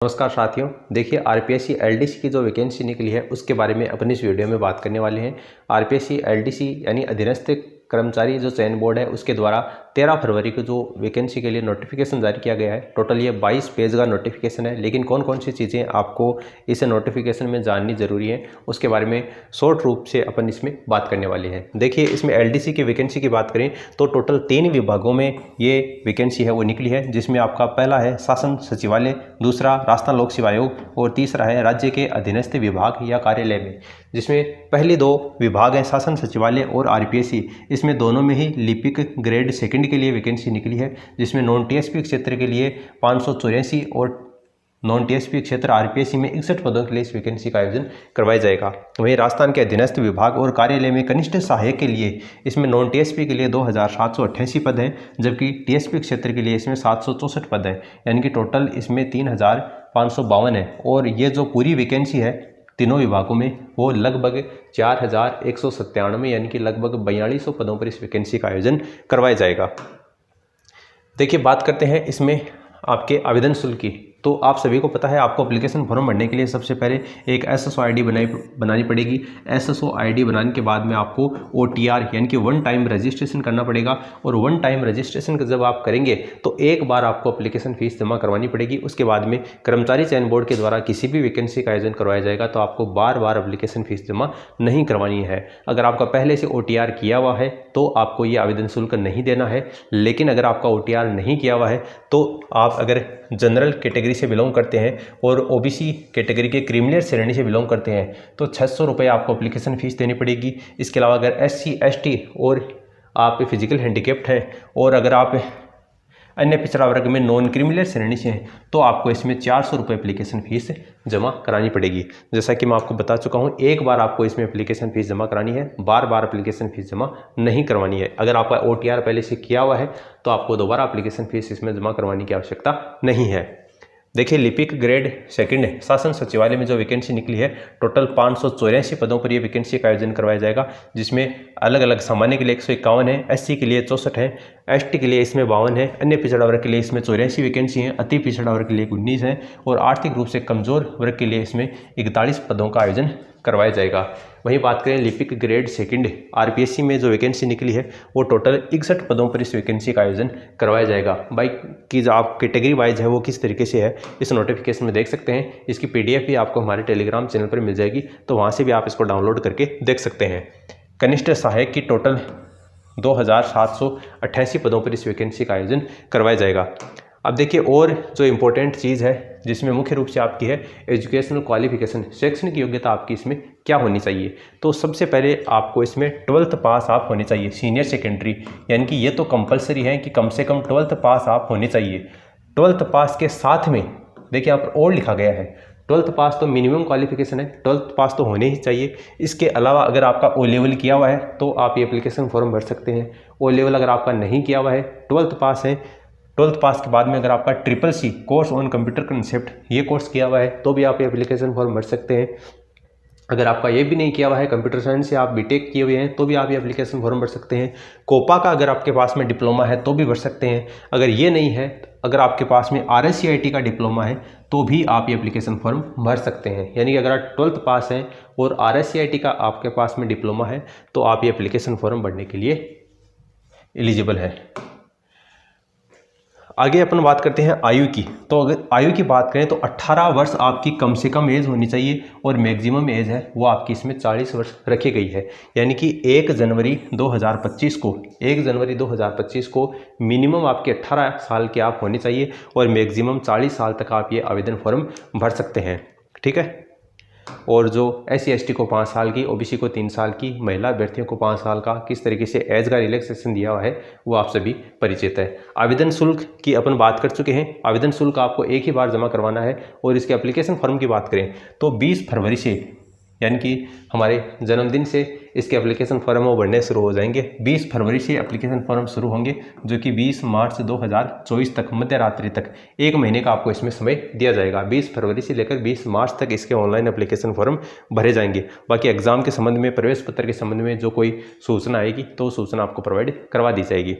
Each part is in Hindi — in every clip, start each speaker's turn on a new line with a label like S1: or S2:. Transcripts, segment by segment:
S1: नमस्कार साथियों, देखिए आरपीएससी एलडीसी की जो वैकेंसी निकली है उसके बारे में अपनी इस वीडियो में बात करने वाले हैं। आरपीएससी एलडीसी यानी अधीनस्थ कर्मचारी जो चयन बोर्ड है उसके द्वारा 13 फरवरी को जो वैकेंसी के लिए नोटिफिकेशन जारी किया गया है। टोटल ये 22 पेज का नोटिफिकेशन है, लेकिन कौन कौन सी चीज़ें आपको इस नोटिफिकेशन में जाननी जरूरी है उसके बारे में शॉर्ट रूप से अपन इसमें बात करने वाले हैं। देखिए, इसमें एलडीसी की वैकेंसी की बात करें तो टोटल 3 विभागों में ये वैकेंसी है वो निकली है, जिसमें आपका पहला है शासन सचिवालय, दूसरा राजस्थान लोक सेवा आयोग और तीसरा है राज्य के अधीनस्थ विभाग या कार्यालय में। जिसमें पहले 2 विभाग हैं शासन सचिवालय और आरपीएससी, इसमें दोनों में ही लिपिक ग्रेड सेकंड के लिए वैकेंसी निकली है, जिसमें नॉन टीएसपी क्षेत्र के लिए 584 और नॉन टीएसपी क्षेत्र आरपीएससी में 61 पदों के लिए इस वैकेंसी का आयोजन करवाया जाएगा। वहीं राजस्थान के अधीनस्थ विभाग और कार्यालय में कनिष्ठ सहायक के लिए इसमें नॉन टीएसपी के लिए 2788 पद हैं, जबकि टीएसपी क्षेत्र के लिए इसमें 764 पद हैं, यानी कि टोटल इसमें 3552 है। और ये जो पूरी वैकेंसी है तीनों विभागों में वो लगभग 4197 यानी कि लगभग 4200 पदों पर इस वैकेंसी का आयोजन करवाया जाएगा। देखिए, बात करते हैं इसमें आपके आवेदन शुल्क की। तो आप सभी को पता है आपको एप्लीकेशन फॉर्म भरने के लिए सबसे पहले एक एसएसओ आईडी बनानी पड़ेगी। एसएसओ आईडी बनाने के बाद में आपको ओटीआर यानी कि वन टाइम रजिस्ट्रेशन करना पड़ेगा, और वन टाइम रजिस्ट्रेशन जब आप करेंगे तो एक बार आपको एप्लीकेशन फीस जमा करवानी पड़ेगी। उसके बाद में कर्मचारी चयन बोर्ड के द्वारा किसी भी वैकेंसी का आयोजन करवाया जाएगा तो आपको बार बार एप्लीकेशन फीस जमा नहीं करवानी है। अगर आपका पहले से ओटीआर किया हुआ है तो आपको ये आवेदन शुल्क नहीं देना है, लेकिन अगर आपका ओटीआर नहीं किया हुआ है तो आप अगर जनरल कैटेगरी से बिलोंग करते हैं और ओबीसी कैटेगरी के क्रिमिनल श्रेणी से बिलोंग करते हैं तो 600 रुपये आपको एप्लीकेशन फ़ीस देनी पड़ेगी। इसके अलावा अगर एससी एसटी और आप फिजिकल हैंडीकैप्ड हैं और अगर आप अन्य पिछड़ा वर्ग में नॉन क्रिमिनल श्रेणी से हैं तो आपको इसमें 400 रुपये एप्लीकेशन फ़ीस जमा करानी पड़ेगी। जैसा कि मैं आपको बता चुका हूं, एक बार आपको इसमें एप्लीकेशन फ़ीस जमा करानी है, बार बार एप्लीकेशन फ़ीस जमा नहीं करवानी है। अगर आपका ओटीआर पहले से किया हुआ है तो आपको दोबारा एप्लीकेशन फ़ीस इसमें जमा करवाने की आवश्यकता नहीं है। देखिए, लिपिक ग्रेड सेकंड शासन सचिवालय में जो वैकेंसी निकली है टोटल 584 पदों पर यह वैकेंसी का आयोजन करवाया जाएगा, जिसमें अलग अलग सामान्य के लिए 151 है, एससी के लिए 64 है, एसटी के लिए इसमें 52 है, अन्य पिछड़ा वर्ग के लिए इसमें 84 वैकेंसी है, अति पिछड़ा वर्ग के लिए 19 है और आर्थिक रूप से कमजोर वर्ग के लिए इसमें 41 पदों का आयोजन करवाया जाएगा। वहीं बात करें लिपिक ग्रेड सेकंड आरपीएससी में जो वैकेंसी निकली है वो टोटल 61 पदों पर इस वैकेंसी का आयोजन करवाया जाएगा। बाई की जो आप कैटेगरी वाइज है वो किस तरीके से है इस नोटिफिकेशन में देख सकते हैं। इसकी पीडीएफ भी आपको हमारे टेलीग्राम चैनल पर मिल जाएगी, तो वहाँ से भी आप इसको डाउनलोड करके देख सकते हैं। कनिष्ठ सहायक की टोटल 2788 पदों पर इस वैकेंसी का आयोजन करवाया जाएगा। अब देखिए, और जो इम्पोर्टेंट चीज़ है जिसमें मुख्य रूप से आपकी है एजुकेशनल क्वालिफिकेशन, शैक्षणिक योग्यता आपकी इसमें क्या होनी चाहिए। तो सबसे पहले आपको इसमें 12th पास आप होने चाहिए, सीनियर सेकेंडरी, यानी कि ये तो कंपलसरी है कि कम से कम 12th पास आप होने चाहिए। 12th पास के साथ में देखिए यहाँ पर और लिखा गया है 12th पास तो मिनिमम क्वालिफिकेशन है, 12th पास तो होने ही चाहिए। इसके अलावा अगर आपका ओ लेवल किया हुआ है तो आप ये एप्लीकेशन फॉर्म भर सकते हैं। ओ लेवल अगर आपका नहीं किया हुआ है, 12th पास है, 12th पास के बाद में अगर आपका CCC course on computer concept ये कोर्स किया हुआ है तो भी आप ये एप्लीकेशन फॉर्म भर सकते हैं। अगर आपका ये भी नहीं किया हुआ है, कंप्यूटर साइंस से आप बीटेक किए हुए हैं तो भी आप ये एप्लीकेशन फॉर्म भर सकते हैं। कोपा का अगर आपके पास में डिप्लोमा है तो भी भर सकते हैं। अगर ये नहीं है, अगर आपके पास में RSCIT का डिप्लोमा है तो भी आप ये एप्लीकेशन फॉर्म भर सकते हैं। यानी कि अगर आप 12th पास हैं और RSCIT का आपके पास में डिप्लोमा है तो आप ये एप्लीकेशन फॉर्म भरने के लिए एलिजिबल है। आगे अपन बात करते हैं आयु की। तो अगर आयु की बात करें तो 18 वर्ष आपकी कम से कम एज होनी चाहिए और मैक्सिमम एज है वो आपकी इसमें 40 वर्ष रखी गई है। यानी कि 1 जनवरी 2025 को मिनिमम आपके 18 साल के आप होने चाहिए और मैक्सिमम 40 साल तक आप ये आवेदन फॉर्म भर सकते हैं। ठीक है। और जो SC ST को 5 साल की, OBC को 3 साल की, महिला अभ्यर्थियों को 5 साल का किस तरीके से एज का रिलैक्सेशन दिया हुआ है वो आप सभी परिचित है। आवेदन शुल्क की अपन बात कर चुके हैं। आवेदन शुल्क आपको एक ही बार जमा करवाना है। और इसके एप्लीकेशन फॉर्म की बात करें तो 20 फरवरी से, यानी कि हमारे जन्मदिन से इसके एप्लीकेशन फॉर्म वो भरने शुरू हो जाएंगे। 20 फरवरी से एप्लीकेशन फॉर्म शुरू होंगे जो कि 20 मार्च 2024 तक मध्य रात्रि तक 1 महीने का आपको इसमें समय दिया जाएगा। 20 फरवरी से लेकर 20 मार्च तक इसके ऑनलाइन एप्लीकेशन फॉर्म भरे जाएंगे। बाकी एग्जाम के संबंध में, प्रवेश पत्र के संबंध में जो कोई सूचना आएगी तो सूचना आपको प्रोवाइड करवा दी जाएगी।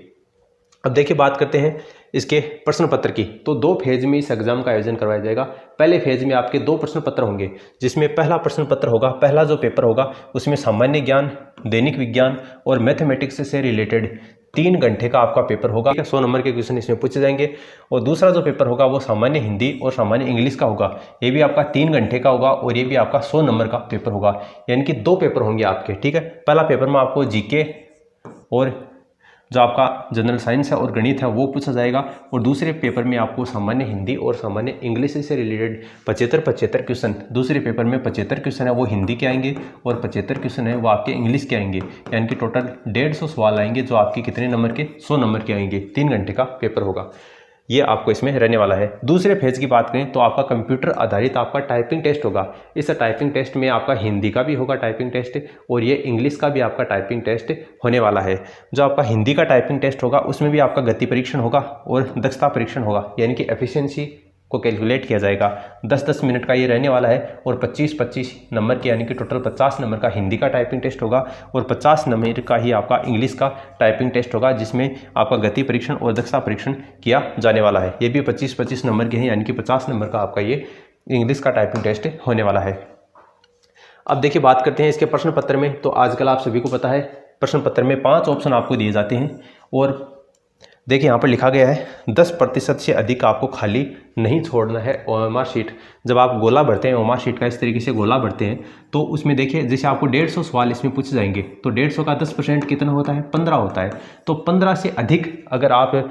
S1: अब देखिए, बात करते हैं इसके प्रश्न पत्र की, तो 2 फेज में इस एग्जाम का आयोजन करवाया जाएगा। पहले फेज में आपके 2 प्रश्न पत्र होंगे, जिसमें पहला प्रश्न पत्र होगा, पहला जो पेपर होगा उसमें सामान्य ज्ञान, दैनिक विज्ञान और मैथमेटिक्स से रिलेटेड 3 घंटे का आपका पेपर होगा। 100 नंबर के क्वेश्चन इसमें पूछे जाएंगे। और दूसरा जो पेपर होगा वो सामान्य हिंदी और सामान्य इंग्लिश का होगा। ये भी आपका 3 घंटे का होगा और ये भी आपका 100 नंबर का पेपर होगा। यानी कि 2 पेपर होंगे आपके, ठीक है। पहला पेपर में आपको जीके और जो आपका जनरल साइंस है और गणित है वो पूछा जाएगा, और दूसरे पेपर में आपको सामान्य हिंदी और सामान्य इंग्लिश से रिलेटेड 75 क्वेश्चन, दूसरे पेपर में 75 क्वेश्चन है वो हिंदी के आएंगे और 75 क्वेश्चन है वो आपके इंग्लिश के आएंगे। यानी कि टोटल 150 सवाल आएंगे जो आपके कितने नंबर के, 100 नंबर के आएंगे। 3 घंटे का पेपर होगा, ये आपको इसमें रहने वाला है। दूसरे फेज की बात करें तो आपका कंप्यूटर आधारित आपका टाइपिंग टेस्ट होगा। इस टाइपिंग टेस्ट में आपका हिंदी का भी होगा टाइपिंग टेस्ट और ये इंग्लिश का भी आपका टाइपिंग टेस्ट होने वाला है। जो आपका हिंदी का टाइपिंग टेस्ट होगा उसमें भी आपका गति परीक्षण होगा और दक्षता परीक्षण होगा, यानी कि एफिशिएंसी को कैलकुलेट किया जाएगा। 10-10 मिनट का ये रहने वाला है और 25-25 नंबर के, यानी कि टोटल 50 नंबर का हिंदी का टाइपिंग टेस्ट होगा और 50 नंबर का ही आपका इंग्लिश का टाइपिंग टेस्ट होगा, जिसमें आपका गति परीक्षण और दक्षता परीक्षण किया जाने वाला है। ये भी 25-25 नंबर के हैं, यानी कि 50 नंबर का आपका ये इंग्लिश का टाइपिंग टेस्ट होने वाला है। अब देखिए बात करते हैं इसके प्रश्न पत्र में। तो आजकल आप सभी को पता है प्रश्न पत्र में 5 ऑप्शन आपको दिए जाते हैं और देखिए यहाँ पर लिखा गया है 10% से अधिक आपको खाली नहीं छोड़ना है। ओएमआर शीट, जब आप गोला भरते हैं ओएमआर शीट का इस तरीके से गोला भरते हैं तो उसमें देखिए जैसे आपको 150 सवाल इसमें पूछे जाएंगे तो 150 का 10% कितना होता है, 15 होता है। तो 15 से अधिक अगर आप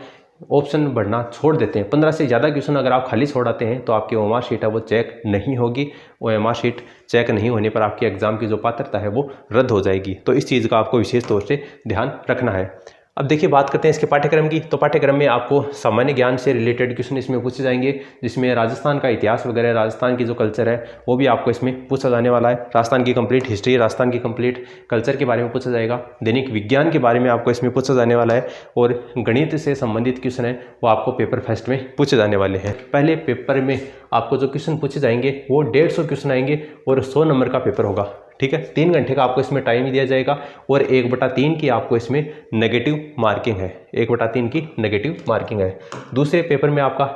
S1: ऑप्शन भरना छोड़ देते हैं, 15 से ज़्यादा क्वेश्चन अगर आप खाली छोड़ाते हैं तो आपकी ओएमआर शीट है वो चेक नहीं होगी। ओएमआर शीट चेक नहीं होने पर आपकी एग्जाम की जो पात्रता है वो रद्द हो जाएगी। तो इस चीज़ का आपको विशेष तौर से ध्यान रखना है। अब देखिए बात करते हैं इसके पाठ्यक्रम की। तो पाठ्यक्रम में आपको सामान्य ज्ञान से रिलेटेड क्वेश्चन इसमें पूछे जाएंगे, जिसमें राजस्थान का इतिहास वगैरह, राजस्थान की जो कल्चर है वो भी आपको इसमें पूछा जाने वाला है। राजस्थान की कंप्लीट हिस्ट्री, राजस्थान की कंप्लीट कल्चर के बारे में पूछा जाएगा। दैनिक विज्ञान के बारे में आपको इसमें पूछा जाने वाला है और गणित से संबंधित क्वेश्चन है वो आपको पेपर फर्स्ट में पूछे जाने वाले हैं। पहले पेपर में आपको जो क्वेश्चन पूछे जाएंगे वो 150 क्वेश्चन आएंगे और 100 नंबर का पेपर होगा, ठीक है। 3 घंटे का आपको इसमें टाइम दिया जाएगा और 1/3 की आपको इसमें नेगेटिव मार्किंग है, 1/3 की नेगेटिव मार्किंग है। दूसरे पेपर में आपका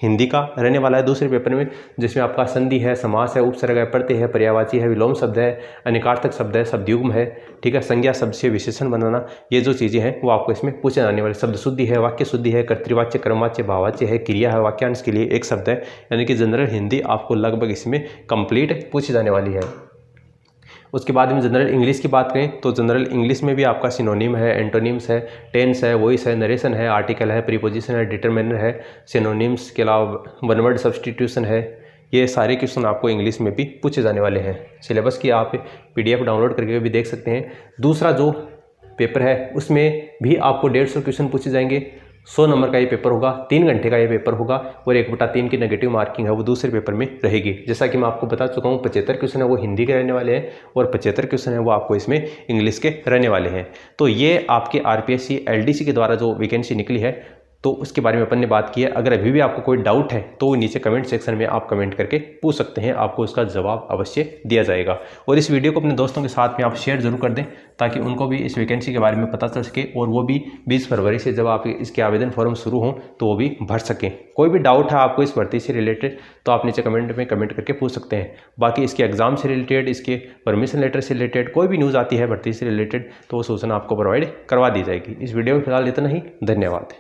S1: हिंदी का रहने वाला है। दूसरे पेपर में जिसमें आपका संधि है, समास है, उपसर्ग है, प्रत्यय है, पर्यायवाची है, विलोम शब्द है, अनिकार्थक शब्द है, शब्दयुग्म है, ठीक है, संज्ञा शब्द से विशेषण बनाना, ये जो चीज़ें हैं वो आपको इसमें पूछे जाने वाली। शब्द शुद्धि है, वाक्य शुद्धि है, कर्तृवाच्य, क्रमवाच्य, भाववाच्य है, क्रिया है, वाक्यांश के लिए एक शब्द है, यानी कि जनरल हिंदी आपको लगभग इसमें कंप्लीट पूछी जाने वाली है। उसके बाद में जनरल इंग्लिश की बात करें तो जनरल इंग्लिश में भी आपका सिनोनिम है, एंटोनिम्स है, टेंस है, वॉइस है, नरेशन है, आर्टिकल है, प्रीपोजिशन है, डिटरमिनर है, सिनोनिम्स के अलावा वन वर्ड सब्सटीट्यूशन है। ये सारे क्वेश्चन आपको इंग्लिश में भी पूछे जाने वाले हैं। सिलेबस की आप PDF डाउनलोड करके भी देख सकते हैं। दूसरा जो पेपर है उसमें भी आपको 150 क्वेश्चन पूछे जाएंगे। 100 नंबर का ये पेपर होगा, 3 घंटे का ये पेपर होगा और 1/3 की नेगेटिव मार्किंग है वो दूसरे पेपर में रहेगी। जैसा कि मैं आपको बता चुका हूँ 75 क्वेश्चन है वो हिंदी के रहने वाले हैं और 75 क्वेश्चन है वो आपको इसमें इंग्लिश के रहने वाले हैं। तो ये आपके RPSC LDC के द्वारा जो वैकेंसी निकली है तो उसके बारे में अपन ने बात की है। अगर अभी भी आपको कोई डाउट है तो नीचे कमेंट सेक्शन में आप कमेंट करके पूछ सकते हैं, आपको उसका जवाब अवश्य दिया जाएगा। और इस वीडियो को अपने दोस्तों के साथ में आप शेयर जरूर कर दें ताकि उनको भी इस वैकेंसी के बारे में पता चल सके और वो भी 20 फरवरी से जब आप इसके आवेदन फॉर्म शुरू हों तो वो भी भर सकें। कोई भी डाउट है आपको इस भर्ती से रिलेटेड तो आप नीचे कमेंट में कमेंट करके पूछ सकते हैं। बाकी इसके एग्जाम से रिलेटेड, इसके परमिशन लेटर से रिलेटेड कोई भी न्यूज़ आती है भर्ती से रिलेटेड तो वो सूचना आपको प्रोवाइड करवा दी जाएगी। इस वीडियो में फिलहाल इतना ही, धन्यवाद।